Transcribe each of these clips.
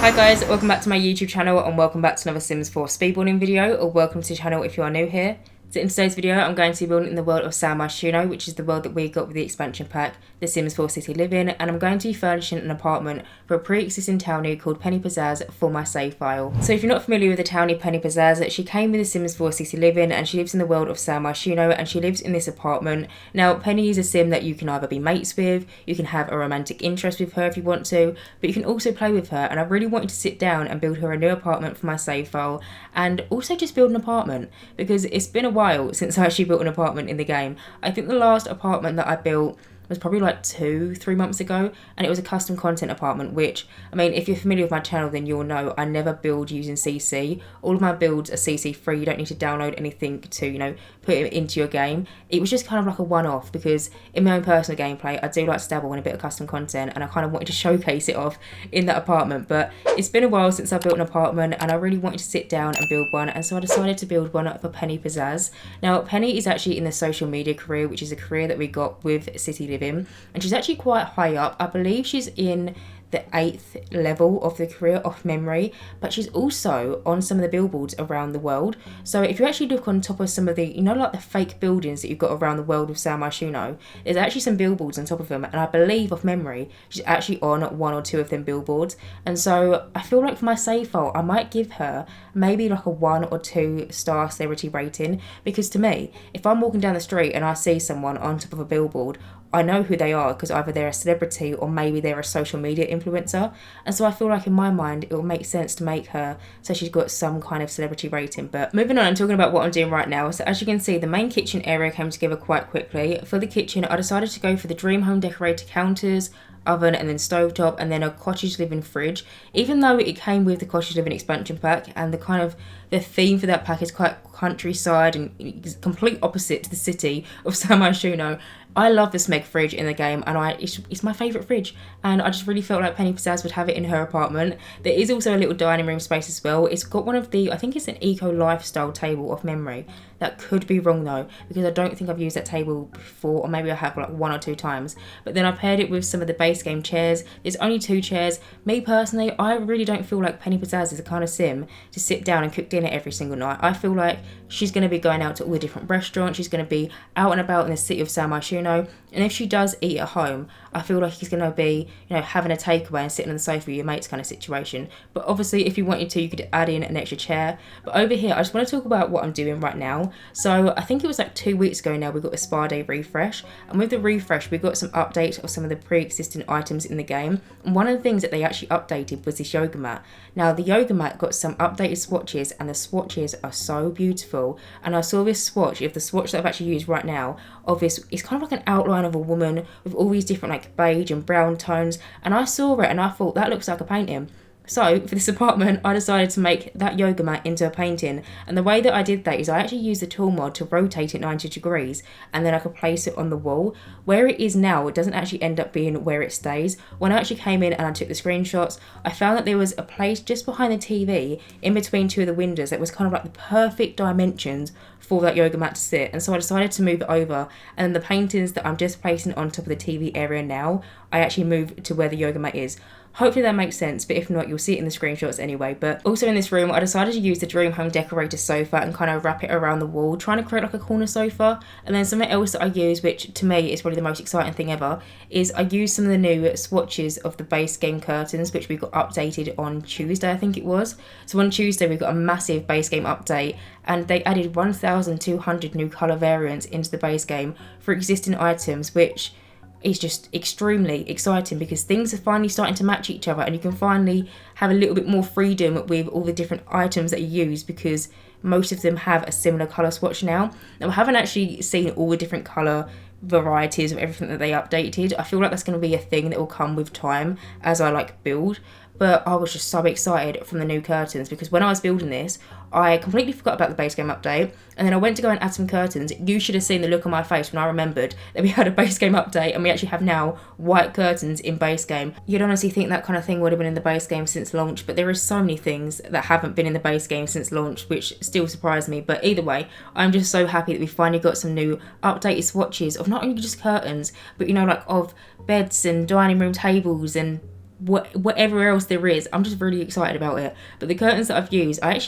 Hi guys, welcome back to my YouTube channel and welcome back to another Sims 4 speedbuilding video, or welcome to the channel if you are new here. So in today's video I'm going to be building in the world of Myshuno, which is the world that we got with the expansion pack, The Sims 4 City Living, and I'm going to be furnishing an apartment for a pre-existing townie called Penny Pizzazz for my save file. So if you're not familiar with the townie Penny Pizzazz, she came with The Sims 4 City Living and she lives in the world of Myshuno and she lives in this apartment. Now Penny is a sim that you can either be mates with, you can have a romantic interest with her if you want to, but you can also play with her, and I really wanted to sit down and build her a new apartment for my save file and also just build an apartment because it's been a while since I actually built an apartment in the game. I think the last apartment that I built was probably like 2-3 months ago, and it was a custom content apartment, which, I mean, if you're familiar with my channel then you'll know I never build using CC. All of my builds are CC free. You don't need to download anything to, you know, put it into your game. It was just kind of like a one-off because in my own personal gameplay I do like to dabble in a bit of custom content, and I kind of wanted to showcase it off in that apartment. But it's been a while since I built an apartment and I really wanted to sit down and build one, and so I decided to build one for Penny Pizzazz. Now Penny is actually in the social media career, which is a career that we got with City Living, and she's actually quite high up. I believe she's in the 8th level of the career off memory, but she's also on some of the billboards around the world. So if you actually look on top of some of the, you know, like the fake buildings that you've got around the world with Myshuno, there's actually some billboards on top of them, and I believe off memory she's actually on 1 or 2 of them billboards. And so I feel like for my save file I might give her maybe like a 1 or 2 star celebrity rating, because to me, if I'm walking down the street and I see someone on top of a billboard, I know who they are because either they're a celebrity or maybe they're a social media influencer. And so I feel like in my mind it will make sense to make her so she's got some kind of celebrity rating. But moving on, I'm talking about what I'm doing right now. So as you can see, the main kitchen area came together quite quickly. For the kitchen I decided to go for the Dream Home Decorator counters, oven, and then stovetop, and then a Cottage Living fridge. Even though it came with the Cottage Living expansion pack and the kind of the theme for that pack is quite countryside and it's complete opposite to the city of Myshuno, I love the Smeg fridge in the game, and it's my favourite fridge, and I just really felt like Penny Pizzazz would have it in her apartment. There is also a little dining room space as well. It's got one of the, I think it's an eco lifestyle table off memory. That could be wrong though, because I don't think I've used that table before, or maybe I have like 1 or 2 times. But then I paired it with some of the base game chairs. There's only 2 chairs. Me personally, I really don't feel like Penny Pizzazz is the kind of sim to sit down and cook dinner every single night. I feel like she's going to be going out to all the different restaurants. She's going to be out and about in the city of Myshuno. And if she does eat at home, I feel like she's going to be, you know, having a takeaway and sitting on the sofa with your mates kind of situation. But obviously if you wanted to, you could add in an extra chair. But over here I just want to talk about what I'm doing right now. So I think it was like 2 weeks ago now we got the spa day refresh, and with the refresh we got some updates of some of the pre-existing items in the game, and one of the things that they actually updated was this yoga mat. Now the yoga mat got some updated swatches, and the swatches are so beautiful. And I saw this swatch, the swatch that I've actually used right now, of this, it's kind of like an outline of a woman with all these different like beige and brown tones, and I saw it and I thought that looks like a painting. So for this apartment I decided to make that yoga mat into a painting, and the way that I did that is I actually used the tool mod to rotate it 90 degrees, and then I could place it on the wall. Where it is now, it doesn't actually end up being where it stays. When I actually came in and I took the screenshots, I found that there was a place just behind the TV in between 2 of the windows that was kind of like the perfect dimensions for that yoga mat to sit, and so I decided to move it over, and the paintings that I'm just placing on top of the TV area now, I actually moved to where the yoga mat is. Hopefully that makes sense, but if not, you'll see it in the screenshots anyway. But also in this room, I decided to use the Dream Home Decorator sofa and kind of wrap it around the wall, trying to create like a corner sofa. And then something else that I use, which to me is probably the most exciting thing ever, is I used some of the new swatches of the base game curtains, which we got updated on Tuesday, I think it was. So on Tuesday, we got a massive base game update, and they added 1,200 new colour variants into the base game for existing items, which is just extremely exciting because things are finally starting to match each other, and you can finally have a little bit more freedom with all the different items that you use because most of them have a similar colour swatch now. Now I haven't actually seen all the different colour varieties of everything that they updated. I feel like that's going to be a thing that will come with time as I like build. But I was just so excited from the new curtains because when I was building this, I completely forgot about the base game update, and then I went to go and add some curtains. You should have seen the look on my face when I remembered that we had a base game update and we actually have now white curtains in base game. You'd honestly think that kind of thing would have been in the base game since launch, but there are so many things that haven't been in the base game since launch, which still surprised me. But either way, I'm just so happy that we finally got some new updated swatches of not only just curtains, but you know, like of beds and dining room tables and whatever else there is. I'm just really excited about it. But the curtains that I've used, I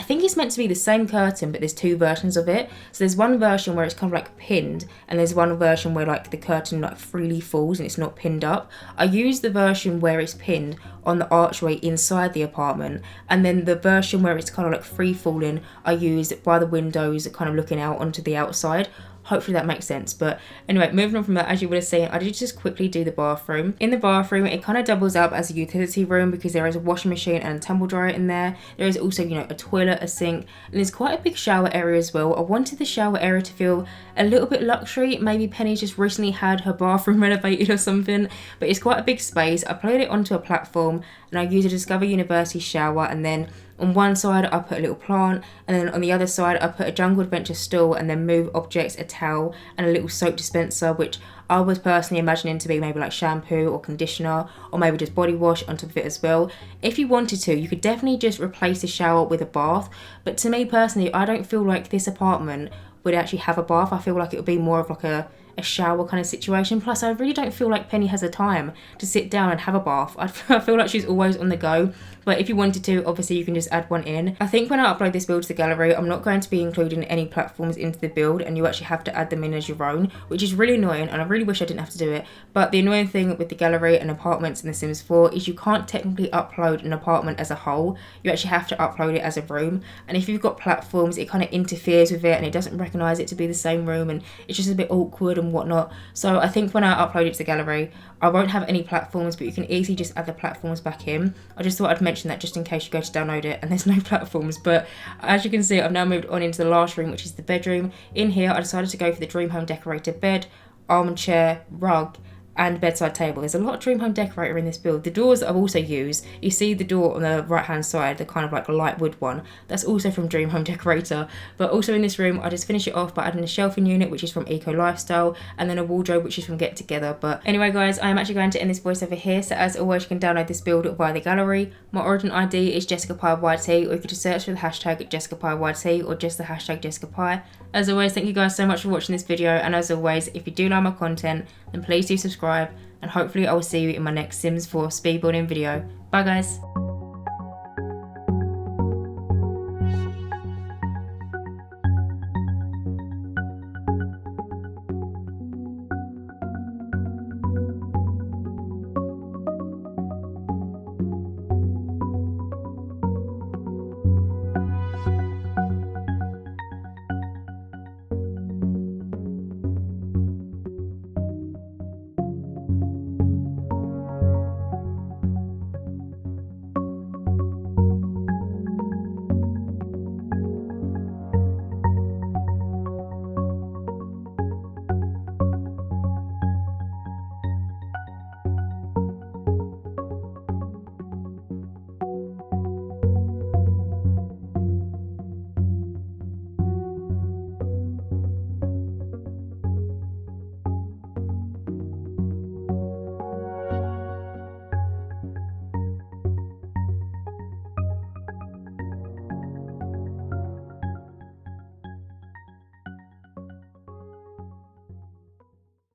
think it's meant to be the same curtain, but there's two versions of it. So there's one version where it's kind of like pinned, and there's one version where like the curtain like freely falls and it's not pinned up. I used the version where it's pinned on the archway inside the apartment, and then the version where it's kind of like free falling I used by the windows kind of looking out onto the outside. Hopefully that makes sense. But anyway, moving on from that, as you would have seen, I did just quickly do the bathroom. In the bathroom, it kind of doubles up as a utility room because there is a washing machine and a tumble dryer in there. There is also, you know, a toilet, a sink, and there's quite a big shower area as well. I wanted the shower area to feel a little bit luxury. Maybe Penny just recently had her bathroom renovated or something, but it's quite a big space. I played it onto a platform and I used a Discover University shower, and then on one side I put a little plant, and then on the other side I put a Jungle Adventure stool, and then move objects, a towel and a little soap dispenser, which I was personally imagining to be maybe like shampoo or conditioner, or maybe just body wash on top of it as well. If you wanted to, you could definitely just replace the shower with a bath, but to me personally, I don't feel like this apartment would actually have a bath. I feel like it would be more of like a shower kind of situation. Plus I really don't feel like Penny has the time to sit down and have a bath. I feel like she's always on the go. But if you wanted to, obviously you can just add one in. I think when I upload this build to the gallery, I'm not going to be including any platforms into the build, and you actually have to add them in as your own, which is really annoying, and I really wish I didn't have to do it. But the annoying thing with the gallery and apartments in The Sims 4 is you can't technically upload an apartment as a whole. You actually have to upload it as a room, and if you've got platforms, it kind of interferes with it and it doesn't recognise it to be the same room, and it's just a bit awkward and whatnot. So I think when I upload it to the gallery, I won't have any platforms, but you can easily just add the platforms back in. I just thought I'd mention that just in case you go to download it and there's no platforms. But as you can see, I've now moved on into the last room, which is the bedroom. In here, I decided to go for the Dream Home Decorator bed, armchair, rug, and bedside table. There's a lot of Dream Home Decorator in this build. The doors that I've also used, you see the door on the right hand side, the kind of like light wood one, that's also from Dream Home Decorator. But also in this room, I just finish it off by adding a shelving unit, which is from Eco Lifestyle, and then a wardrobe, which is from Get Together. But anyway guys, I am actually going to end this voiceover here. So as always, you can download this build via the gallery. My origin ID is JessicapieYT, or you could just search for the hashtag JessicapieYT or just the hashtag Jessicapie. As always, thank you guys so much for watching this video, and as always, if you do like my content, then please do subscribe, and hopefully I will see you in my next Sims 4 speed building video. Bye guys!